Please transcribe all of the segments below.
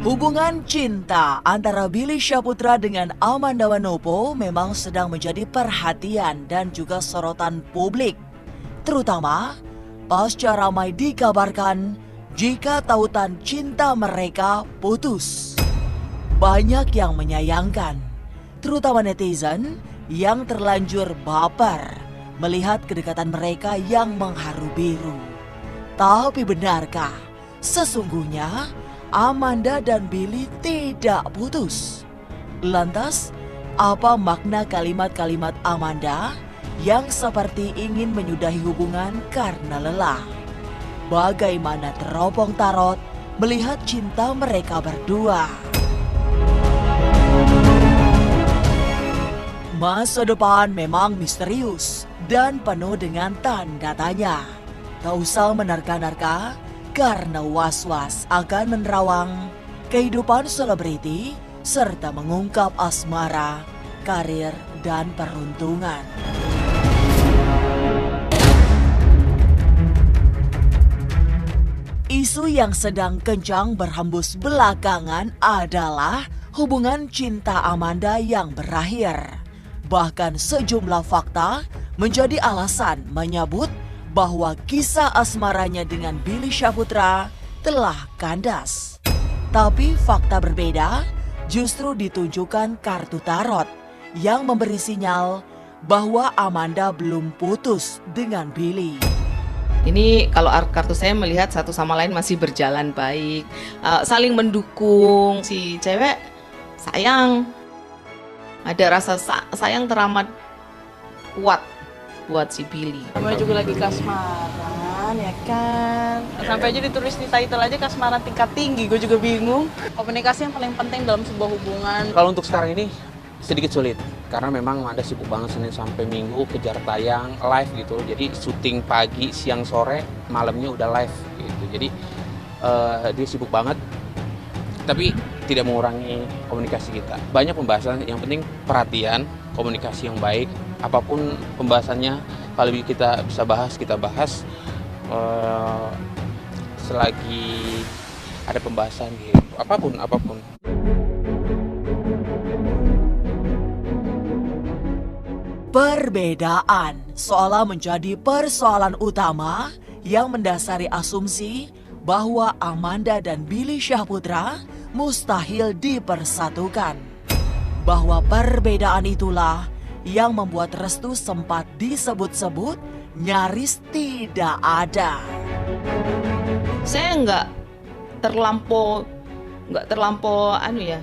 Hubungan cinta antara Billy Syahputra dengan Amanda Manopo memang sedang menjadi perhatian dan juga sorotan publik. Terutama pasca ramai dikabarkan jika tautan cinta mereka putus. Banyak yang menyayangkan, terutama netizen yang terlanjur baper melihat kedekatan mereka yang mengharu biru. Tapi benarkah sesungguhnya Amanda dan Billy tidak putus? Lantas, apa makna kalimat-kalimat Amanda yang seperti ingin menyudahi hubungan karena lelah? Bagaimana teropong tarot melihat cinta mereka berdua? Masa depan memang misterius dan penuh dengan tanda tanya. Tak usah menerka-nerka, karena was-was akan menerawang kehidupan selebriti serta mengungkap asmara, karir, dan peruntungan. Isu yang sedang kencang berhembus belakangan adalah hubungan cinta Amanda yang berakhir. Bahkan sejumlah fakta menjadi alasan menyebut bahwa kisah asmaranya dengan Billy Syahputra telah kandas. Tapi fakta berbeda justru ditunjukkan kartu tarot yang memberi sinyal bahwa Amanda belum putus dengan Billy. Ini kalau kartu saya melihat satu sama lain masih berjalan baik, saling mendukung. Si cewek sayang, ada rasa sayang teramat kuat buat si Billy. Namanya juga lagi kasmaran ya kan. Sampai aja ditulis di title aja kasmaran tingkat tinggi, gue juga bingung. Komunikasi yang paling penting dalam sebuah hubungan. Kalau untuk sekarang ini sedikit sulit karena memang Amanda sibuk banget Senin sampai Minggu kejar tayang live gitu. Jadi syuting pagi, siang, sore, malamnya udah live gitu. Jadi dia sibuk banget. Tapi tidak mengurangi komunikasi kita. Banyak pembahasan, yang penting perhatian, komunikasi yang baik. Apapun pembahasannya, kalau kita bisa bahas, kita bahas. Selagi ada pembahasan gitu, apapun. Perbedaan seolah menjadi persoalan utama yang mendasari asumsi bahwa Amanda dan Billy Syahputra mustahil dipersatukan. Bahwa perbedaan itulah yang membuat restu sempat disebut-sebut nyaris tidak ada. Saya nggak terlampau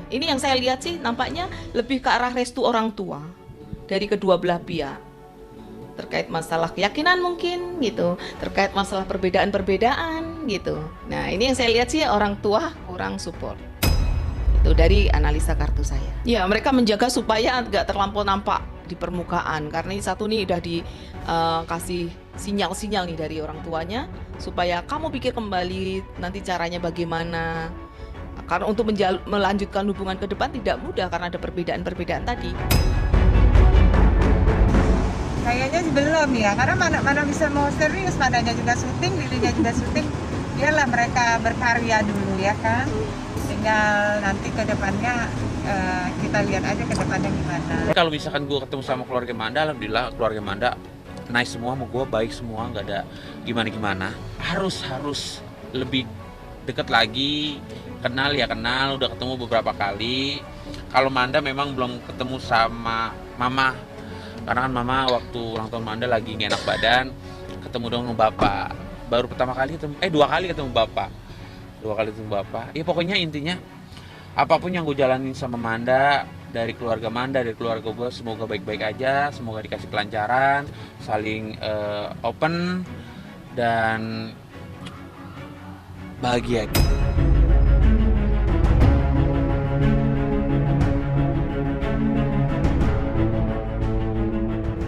Ini yang saya lihat sih nampaknya lebih ke arah restu orang tua dari kedua belah pihak. Terkait masalah keyakinan mungkin gitu, terkait masalah perbedaan-perbedaan gitu. Nah, ini yang saya lihat sih orang tua kurang support. Itu dari analisa kartu saya. Ya, mereka menjaga supaya nggak terlampau nampak di permukaan, karena ini satu nih udah dikasih sinyal-sinyal nih dari orang tuanya supaya kamu pikir kembali nanti caranya bagaimana. Karena untuk melanjutkan hubungan ke depan tidak mudah karena ada perbedaan-perbedaan tadi. Kayaknya sih belum ya, karena mana bisa mau serius, mananya juga syuting, dirinya juga syuting. Biarlah mereka berkarya dulu ya kan. Tinggal nanti ke depannya kita lihat aja ke depannya gimana. Kalau misalkan gue ketemu sama keluarga Amanda, alhamdulillah keluarga Amanda nice semua, sama gue baik semua, nggak ada gimana-gimana. Harus lebih deket lagi, kenal, udah ketemu beberapa kali. Kalau Amanda memang belum ketemu sama Mama, karena kan Mama waktu ulang tahun Amanda lagi nggak enak badan, ketemu dong sama Bapak. Baru pertama kali ketemu, dua kali ketemu Bapak. Ya pokoknya intinya apapun yang gue jalanin sama Amanda, dari keluarga Amanda, dari keluarga gue, semoga baik-baik aja, semoga dikasih kelancaran, saling open dan bahagia.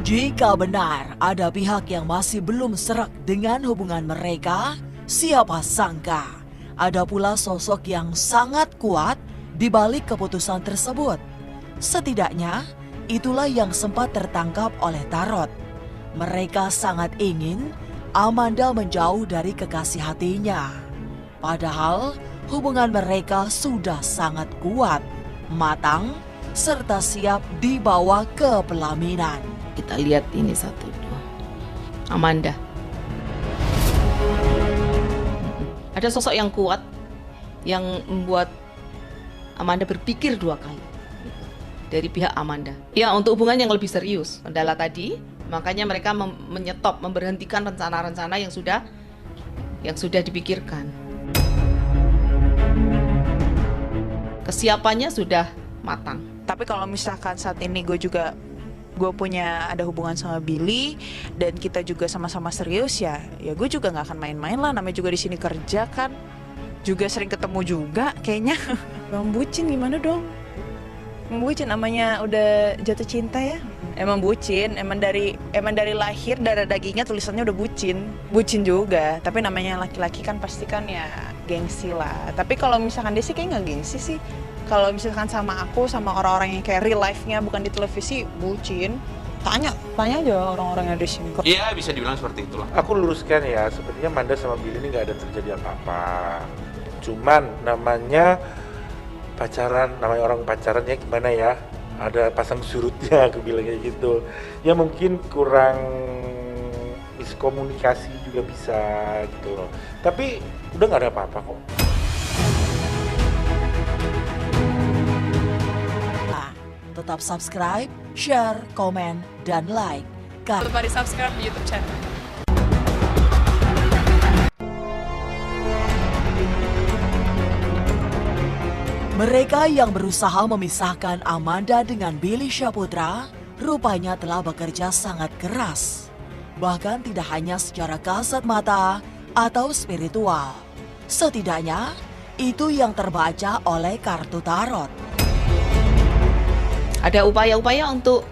Jika benar ada pihak yang masih belum serak dengan hubungan mereka, siapa sangka ada pula sosok yang sangat kuat di balik keputusan tersebut. Setidaknya, itulah yang sempat tertangkap oleh tarot. Mereka sangat ingin Amanda menjauh dari kekasih hatinya. Padahal hubungan mereka sudah sangat kuat, matang, serta siap dibawa ke pelaminan. Kita lihat ini satu dua. Amanda. Ada sosok yang kuat yang membuat Amanda berpikir 2 kali dari pihak Amanda. Ya, untuk hubungan yang lebih serius, kendala tadi, makanya mereka menyetop, memberhentikan rencana-rencana yang sudah dipikirkan. Kesiapannya sudah matang. Tapi kalau misalkan saat ini gue punya ada hubungan sama Billy dan kita juga sama-sama serius, ya gue juga nggak akan main-main lah, namanya juga di sini kerja kan, juga sering ketemu juga kayaknya. Bang bucin gimana dong? Bucin namanya udah jatuh cinta ya. Emang bucin, emang dari lahir darah dagingnya tulisannya udah bucin juga. Tapi namanya laki-laki kan pasti kan ya gengsi lah. Tapi kalau misalkan dia sih kayak nggak gengsi sih. Kalau misalkan sama aku, sama orang-orang yang kayak real life-nya bukan di televisi, bucin. Tanya aja orang-orang yang di sini. Iya, bisa dibilang seperti itulah. Aku luruskan ya, sepertinya Manda sama Billy ini nggak ada terjadi apa-apa. Cuman namanya pacaran, namanya orang pacaran ya gimana ya, ada pasang surutnya, aku bilang kayak gitu. Ya mungkin kurang miskomunikasi juga bisa gitu loh. Tapi udah nggak ada apa-apa kok. Tetap subscribe, share, komen, dan like. Jangan lupa di subscribe di YouTube channel. Mereka yang berusaha memisahkan Amanda dengan Billy Syahputra rupanya telah bekerja sangat keras. Bahkan tidak hanya secara kasat mata atau spiritual. Setidaknya, itu yang terbaca oleh kartu tarot. Ada upaya-upaya untuk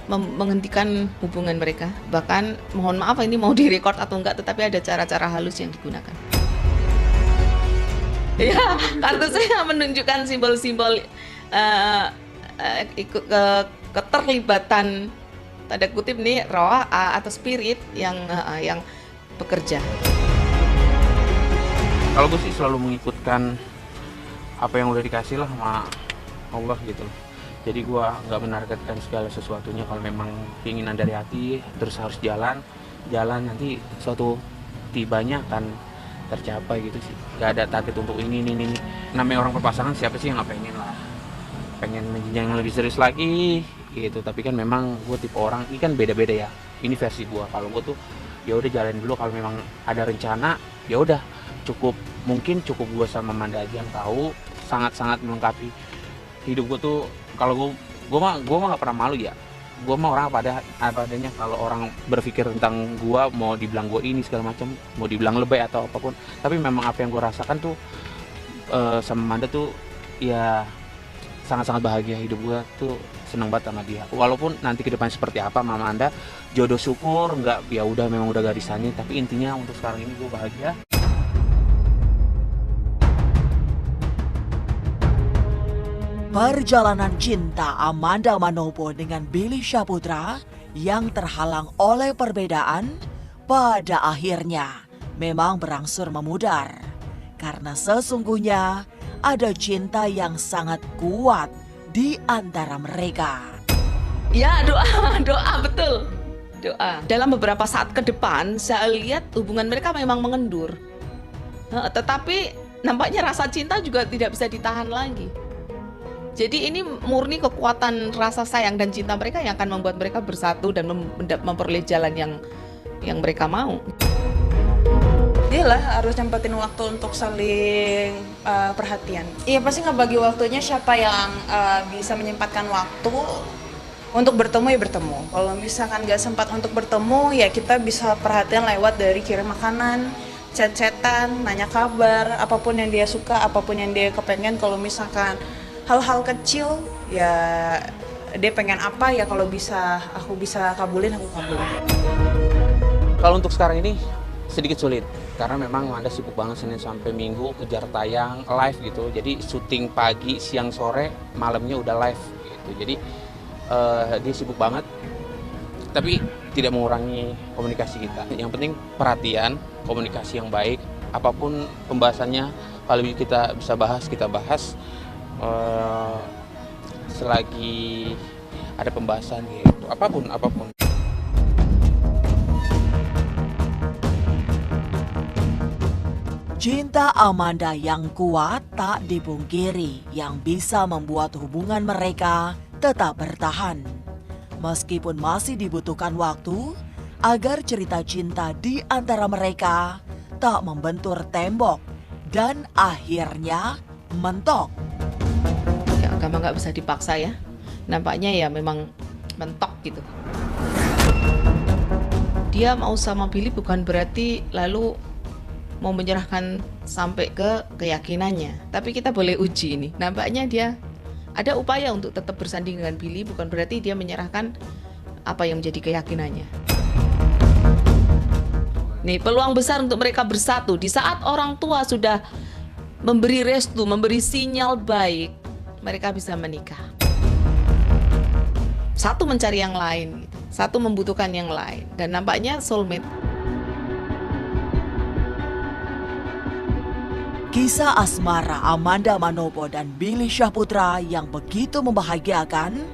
menghentikan hubungan mereka. Bahkan mohon maaf ini mau direkod atau enggak, tetapi ada cara-cara halus yang digunakan. Ya, kartu saya menunjukkan simbol-simbol keterlibatan tanda kutip nih roh atau spirit yang bekerja. Kalau gue sih selalu mengikutkan apa yang udah dikasih lah sama Allah gitu loh. Jadi gue nggak menargetkan segala sesuatunya. Kalau memang keinginan dari hati terus harus jalan nanti suatu tibanya akan tercapai gitu sih. Gak ada target untuk ini. Namanya orang berpasangan, siapa sih yang nggak pengen lah, pengen yang lebih serius lagi gitu. Tapi kan memang gue tipe orang ini kan beda-beda ya. Ini versi gue. Kalau gue tuh ya udah jalanin dulu. Kalau memang ada rencana ya udah cukup gue sama Manda aja yang tahu, sangat-sangat melengkapi hidup gue tuh. Kalau gue mah nggak pernah malu ya. Gue mah orang apa adanya. Kalau orang berpikir tentang gue, mau dibilang gue ini segala macam, mau dibilang lebay atau apapun, tapi memang apa yang gue rasakan tuh sama Manda tuh ya sangat-sangat bahagia. Hidup gue tuh seneng banget sama dia. Walaupun nanti ke depan seperti apa Mama Manda, jodoh syukur nggak, ya udah memang udah garisannya. Tapi intinya untuk sekarang ini gue bahagia. Perjalanan cinta Amanda Manopo dengan Billy Syahputra yang terhalang oleh perbedaan pada akhirnya memang berangsur memudar. Karena sesungguhnya ada cinta yang sangat kuat di antara mereka. Ya, doa betul. Doa. Dalam beberapa saat ke depan saya lihat hubungan mereka memang mengendur. Tetapi nampaknya rasa cinta juga tidak bisa ditahan lagi. Jadi ini murni kekuatan rasa sayang dan cinta mereka yang akan membuat mereka bersatu dan memperoleh jalan yang mereka mau. Iyalah, harus nyempetin waktu untuk saling perhatian. Iya, pasti ngebagi waktunya, siapa yang bisa menyempatkan waktu untuk bertemu ya bertemu. Kalau misalkan nggak sempat untuk bertemu, ya kita bisa perhatian lewat dari kirim makanan, chat-chatan, nanya kabar, apapun yang dia suka, apapun yang dia kepengen. Kalau misalkan hal-hal kecil ya dia pengen apa ya, kalau bisa aku bisa kabulin, aku kabulin. Kalau untuk sekarang ini sedikit sulit karena memang Manda sibuk banget Senin sampai Minggu kejar tayang live gitu. Jadi syuting pagi, siang, sore, malamnya udah live gitu. Jadi dia sibuk banget. Tapi tidak mengurangi komunikasi kita. Yang penting perhatian, komunikasi yang baik, apapun pembahasannya, kalau kita bisa bahas, kita bahas selagi ada pembahasan gitu, apapun. Cinta Amanda yang kuat tak dipungkiri yang bisa membuat hubungan mereka tetap bertahan. Meskipun masih dibutuhkan waktu agar cerita cinta di antara mereka tak membentur tembok dan akhirnya mentok. Ya, agama nggak bisa dipaksa ya. Nampaknya ya memang mentok gitu. Dia mau sama Billy bukan berarti lalu mau menyerahkan sampai ke keyakinannya. Tapi kita boleh uji ini. Nampaknya dia ada upaya untuk tetap bersanding dengan Billy, bukan berarti dia menyerahkan apa yang menjadi keyakinannya. Nih, peluang besar untuk mereka bersatu. Di saat orang tua sudah memberi restu, memberi sinyal baik, mereka bisa menikah. Satu mencari yang lain, satu membutuhkan yang lain. Dan nampaknya soulmate. Kisah asmara Amanda Manopo dan Billy Syahputra yang begitu membahagiakan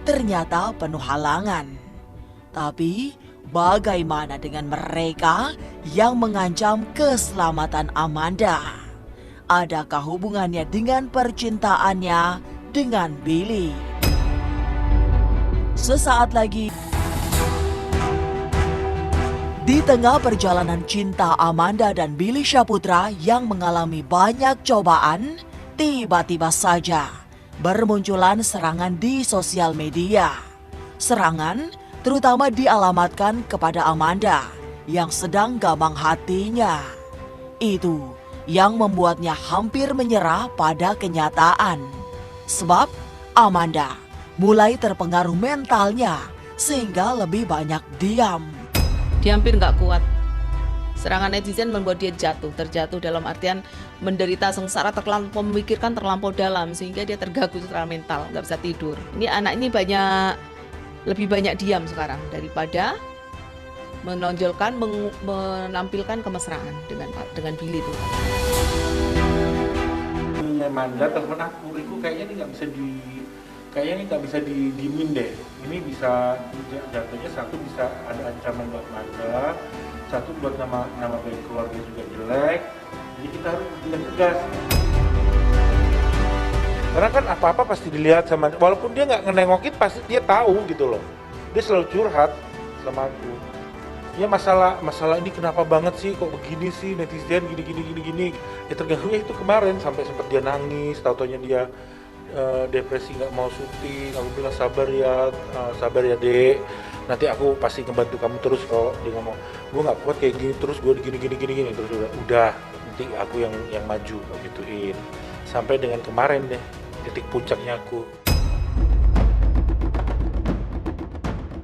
ternyata penuh halangan. Tapi bagaimana dengan mereka yang mengancam keselamatan Amanda? Adakah hubungannya dengan percintaannya dengan Billy? Sesaat lagi. Di tengah perjalanan cinta Amanda dan Billy Syahputra yang mengalami banyak cobaan, tiba-tiba saja bermunculan serangan di sosial media. Serangan terutama dialamatkan kepada Amanda yang sedang gamang hatinya. Itu yang membuatnya hampir menyerah pada kenyataan. Sebab Amanda mulai terpengaruh mentalnya sehingga lebih banyak diam. Dia hampir nggak kuat. Serangan netizen membuat dia terjatuh dalam artian menderita sengsara, terlampau memikirkan terlampau dalam sehingga dia terganggu secara mental, nggak bisa tidur. Ini anak ini lebih banyak diam sekarang daripada menonjolkan, menampilkan kemesraan dengan Billy itu. Amanda telepon aku, Riku kayaknya ini nggak bisa didiemin deh. Ini bisa jatuhnya, satu bisa ada ancaman buat Amanda, satu buat nama baik keluarga juga jelek. Jadi kita harus tegas. Karena kan apa-apa pasti dilihat sama, walaupun dia nggak ngenengokin pasti dia tahu gitu loh. Dia selalu curhat sama aku. Ya masalah ini kenapa banget sih, kok begini sih netizen gini. Ya terganggunya itu kemarin sampai sempat dia nangis, tau-taunya dia depresi, nggak mau syuting. Aku bilang sabar ya dek, nanti aku pasti ngebantu kamu terus kok. Dia ngomong, gue nggak kuat kayak gini terus, gue gini terus. Udah nanti aku yang maju gituin. Sampai dengan kemarin deh titik puncaknya aku.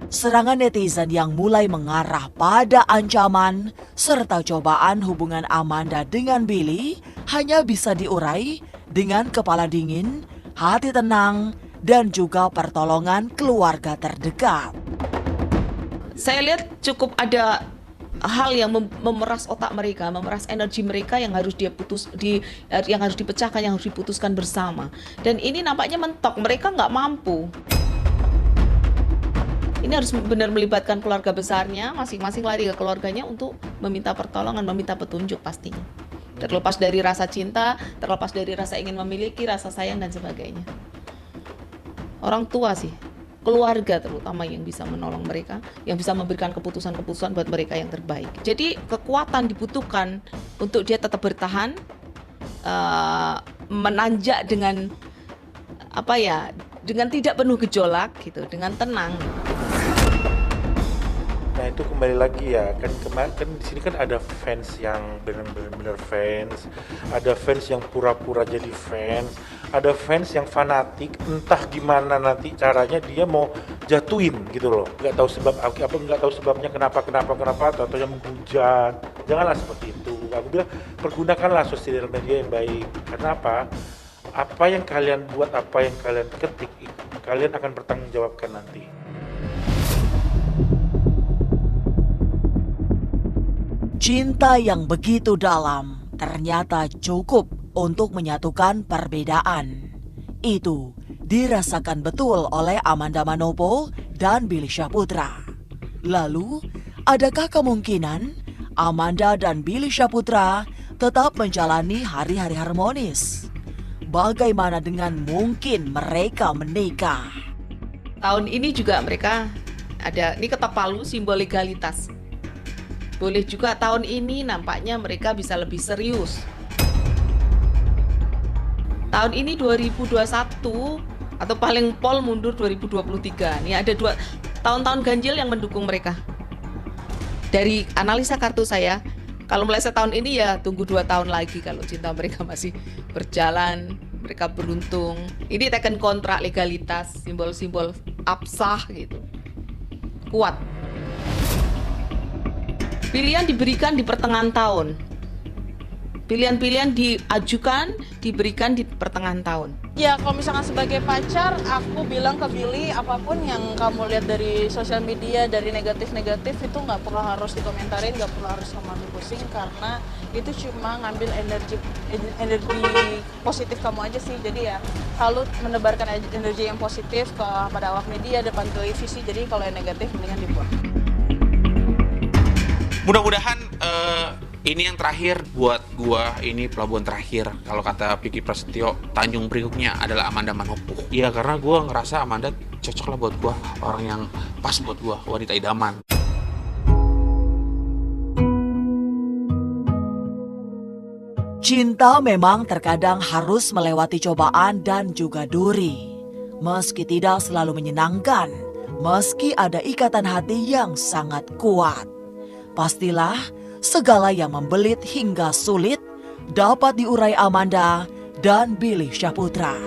Serangan netizen yang mulai mengarah pada ancaman serta cobaan hubungan Amanda dengan Billy hanya bisa diurai dengan kepala dingin, hati tenang, dan juga pertolongan keluarga terdekat. Saya lihat cukup ada hal yang memeras otak mereka, memeras energi mereka yang harus yang harus dipecahkan, yang harus diputuskan bersama. Dan ini nampaknya mentok, mereka nggak mampu. Ini harus benar melibatkan keluarga besarnya, masing-masing lari ke keluarganya untuk meminta pertolongan, meminta petunjuk pastinya. Terlepas dari rasa cinta, terlepas dari rasa ingin memiliki, rasa sayang dan sebagainya. Orang tua sih, keluarga terutama yang bisa menolong mereka, yang bisa memberikan keputusan-keputusan buat mereka yang terbaik. Jadi kekuatan dibutuhkan untuk dia tetap bertahan, menanjak dengan dengan tidak penuh gejolak gitu, dengan tenang. Nah itu kembali lagi ya, kan di sini kan ada fans yang benar-benar fans, ada fans yang pura-pura jadi fans, ada fans yang fanatik, entah gimana nanti caranya dia mau jatuhin gitu loh, nggak tahu sebabnya kenapa, atau yang menghujat. Janganlah seperti itu. Aku bilang pergunakanlah sosial media yang baik. Karena apa yang kalian buat, apa yang kalian ketik, kalian akan bertanggungjawabkan nanti. Cinta yang begitu dalam ternyata cukup untuk menyatukan perbedaan. Itu dirasakan betul oleh Amanda Manopo dan Billy Syahputra. Lalu, adakah kemungkinan Amanda dan Billy Syahputra tetap menjalani hari-hari harmonis? Bagaimana dengan mungkin mereka menikah? Tahun ini juga mereka ada, ini ketok palu simbol legalitas. Boleh juga tahun ini nampaknya mereka bisa lebih serius. Tahun ini 2021 atau paling pol mundur 2023. Ini ada 2 tahun-tahun ganjil yang mendukung mereka. Dari analisa kartu saya, kalau meleset tahun ini ya tunggu 2 tahun lagi kalau cinta mereka masih berjalan, mereka beruntung. Ini teken kontrak legalitas, simbol-simbol absah gitu. Kuat. Pilihan diberikan di pertengahan tahun. Pilihan-pilihan diajukan, diberikan di pertengahan tahun. Ya, kalau misalkan sebagai pacar, aku bilang ke Billy, apapun yang kamu lihat dari sosial media, dari negatif-negatif, itu nggak perlu harus dikomentarin, nggak perlu harus kamu ambil pusing, karena itu cuma ngambil energi positif kamu aja sih. Jadi ya, selalu menebarkan energi yang positif pada awak media, depan televisi, jadi kalau yang negatif mendingan dibuang. Mudah-mudahan ini yang terakhir buat gua, ini pelabuhan terakhir. Kalau kata Vicky Prasetyo, Tanjung berikutnya adalah Amanda Manopo. Iya, karena gua ngerasa Amanda cocok lah buat gua, orang yang pas buat gua, wanita idaman. Cinta memang terkadang harus melewati cobaan dan juga duri. Meski tidak selalu menyenangkan, meski ada ikatan hati yang sangat kuat. Pastilah segala yang membelit hingga sulit dapat diurai Amanda dan Billy Syahputra.